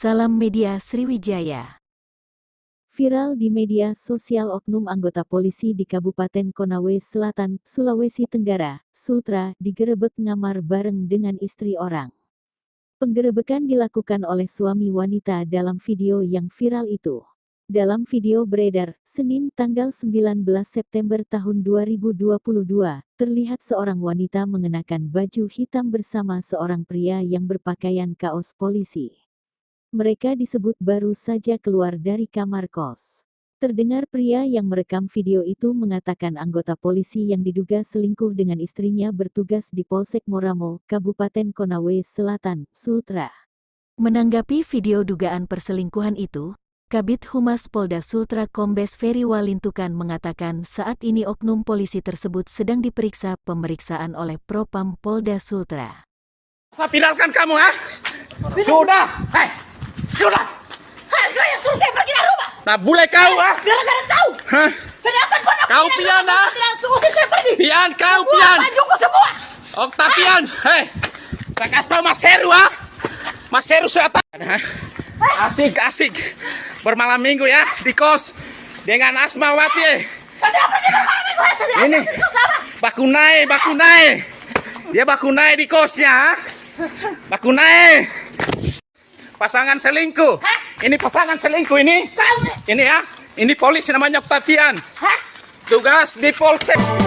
Salam Media Sriwijaya. Viral di media sosial oknum anggota polisi di Kabupaten Konawe Selatan, Sulawesi Tenggara, Sultra, digerebek ngamar bareng dengan istri orang. Penggerebekan dilakukan oleh suami wanita dalam video yang viral itu. Dalam video beredar, Senin tanggal 19 September tahun 2022, terlihat seorang wanita mengenakan baju hitam bersama seorang pria yang berpakaian kaos polisi. Mereka disebut baru saja keluar dari kamar kos. Terdengar pria yang merekam video itu mengatakan anggota polisi yang diduga selingkuh dengan istrinya bertugas di Polsek Moramo, Kabupaten Konawe Selatan, Sultra. Menanggapi video dugaan perselingkuhan itu, Kabid Humas Polda Sultra Kombes Ferry Walintukan mengatakan saat ini oknum polisi tersebut sedang diperiksa pemeriksaan oleh Propam Polda Sultra. Saya finalkan kamu, ha? Sudah, hei, sudah. Saya suruh saya pergi dari rumah. Nah, boleh kau, ha? Gara-gara kau. Hah? Sedangkan Kau pian, ha? Usir saya pergi. Pian, kau Semua pian. bajuku semua. Oktavian, hei. Saya kasih tau Mas Heru, ha? Mas Heru Suatan, ha? Asik bermalam minggu ya di kos dengan Asmawati. Saya tidak pergi ke malam minggu. Saya tidak Ini sama. Bakunai. Dia bakunai di kosnya, ha? Bakunai. Pasangan selingkuh. Hah? Ini pasangan selingkuh ini. Kau Ini ya. Ini polisi namanya Oktavian. Hah? Tugas di Polsek.